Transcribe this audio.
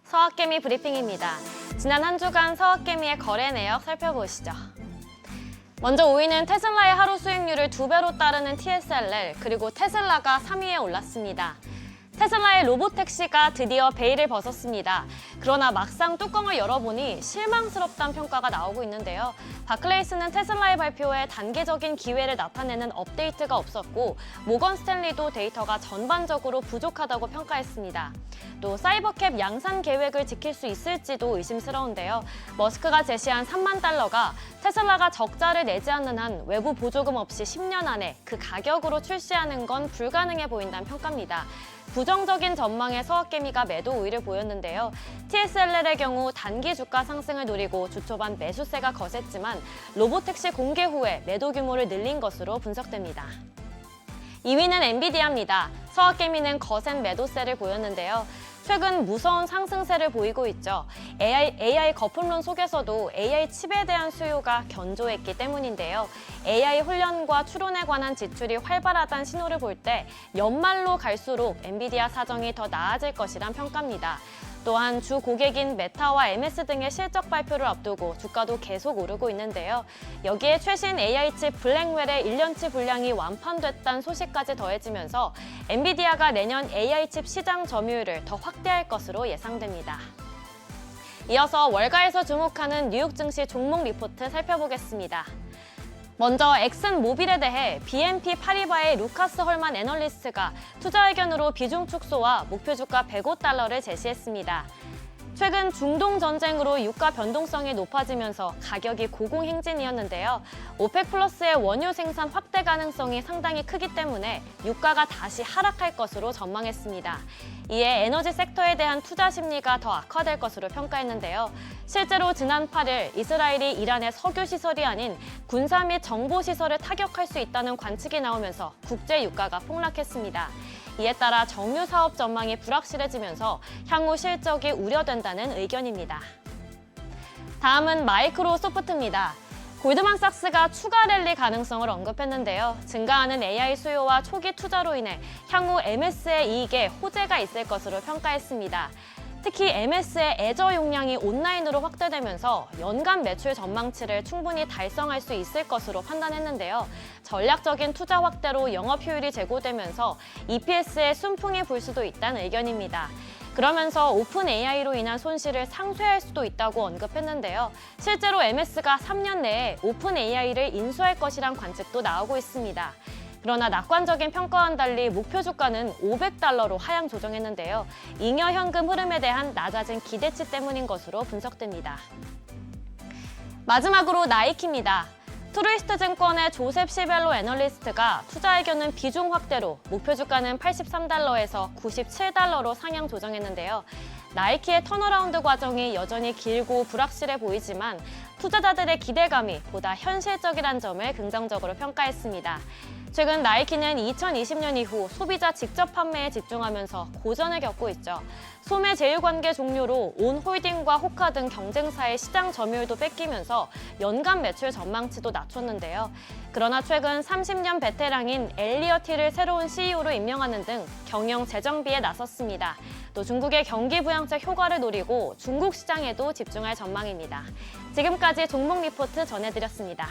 서학개미 브리핑입니다. 지난 한 주간 서학개미의 거래 내역 살펴보시죠. 먼저 5위는 테슬라의 하루 수익률을 2배로 따르는 TSLL, 그리고 테슬라가 3위에 올랐습니다. 테슬라의 로보택시가 드디어 베일을 벗었습니다. 그러나 막상 뚜껑을 열어보니 실망스럽다는 평가가 나오고 있는데요. 바클레이스는 테슬라의 발표에 단계적인 기회를 나타내는 업데이트가 없었고, 모건 스탠리도 데이터가 전반적으로 부족하다고 평가했습니다. 또 사이버캡 양산 계획을 지킬 수 있을지도 의심스러운데요. 머스크가 제시한 3만 달러가 테슬라가 적자를 내지 않는 한 외부 보조금 없이 10년 안에 그 가격으로 출시하는 건 불가능해 보인다는 평가입니다. 부정적인 전망에 서학개미가 매도 우위를 보였는데요. TSLL의 경우 단기 주가 상승을 노리고 주 초반 매수세가 거셌지만 로보택시 공개 후에 매도 규모를 늘린 것으로 분석됩니다. 2위는 엔비디아입니다. 서학개미는 거센 매도세를 보였는데요. 최근 무서운 상승세를 보이고 있죠. AI 거품론 속에서도 AI 칩에 대한 수요가 견조했기 때문인데요. AI 훈련과 추론에 관한 지출이 활발하다는 신호를 볼 때 연말로 갈수록 엔비디아 사정이 더 나아질 것이란 평가입니다. 또한 주 고객인 메타와 MS 등의 실적 발표를 앞두고 주가도 계속 오르고 있는데요. 여기에 최신 AI칩 블랙웰의 1년치 분량이 완판됐다는 소식까지 더해지면서 엔비디아가 내년 AI칩 시장 점유율을 더 확대할 것으로 예상됩니다. 이어서 월가에서 주목하는 뉴욕 증시 종목 리포트 살펴보겠습니다. 먼저 엑슨모빌에 대해 BNP 파리바의 루카스 헐만 애널리스트가 투자 의견으로 비중 축소와 목표 주가 105달러를 제시했습니다. 최근 중동 전쟁으로 유가 변동성이 높아지면서 가격이 고공행진이었는데요. 오펙 플러스의 원유 생산 확대 가능성이 상당히 크기 때문에 유가가 다시 하락할 것으로 전망했습니다. 이에 에너지 섹터에 대한 투자 심리가 더 악화될 것으로 평가했는데요. 실제로 지난 8일 이스라엘이 이란의 석유 시설이 아닌 군사 및 정보 시설을 타격할 수 있다는 관측이 나오면서 국제 유가가 폭락했습니다. 이에 따라 정유 사업 전망이 불확실해지면서 향후 실적이 우려된다는 의견입니다. 다음은 마이크로소프트입니다. 골드만삭스가 추가 랠리 가능성을 언급했는데요. 증가하는 AI 수요와 초기 투자로 인해 향후 MS의 이익에 호재가 있을 것으로 평가했습니다. 특히 MS의 애저 용량이 온라인으로 확대되면서 연간 매출 전망치를 충분히 달성할 수 있을 것으로 판단했는데요. 전략적인 투자 확대로 영업 효율이 제고되면서 EPS에 순풍이 불 수도 있다는 의견입니다. 그러면서 오픈 AI로 인한 손실을 상쇄할 수도 있다고 언급했는데요. 실제로 MS가 3년 내에 오픈 AI를 인수할 것이란 관측도 나오고 있습니다. 그러나 낙관적인 평가와는 달리 목표 주가는 500달러로 하향 조정했는데요. 잉여 현금 흐름에 대한 낮아진 기대치 때문인 것으로 분석됩니다. 마지막으로 나이키입니다. 트루이스트 증권의 조셉 시벨로 애널리스트가 투자 의견은 비중 확대로 목표 주가는 83달러에서 97달러로 상향 조정했는데요. 나이키의 턴어라운드 과정이 여전히 길고 불확실해 보이지만 투자자들의 기대감이 보다 현실적이란 점을 긍정적으로 평가했습니다. 최근 나이키는 2020년 이후 소비자 직접 판매에 집중하면서 고전을 겪고 있죠. 소매 제휴 관계 종료로 온홀딩과 호카 등 경쟁사의 시장 점유율도 뺏기면서 연간 매출 전망치도 낮췄는데요. 그러나 최근 30년 베테랑인 엘리어티를 새로운 CEO로 임명하는 등 경영 재정비에 나섰습니다. 또 중국의 경기 부양책 효과를 노리고 중국 시장에도 집중할 전망입니다. 지금까지 종목 리포트 전해드렸습니다.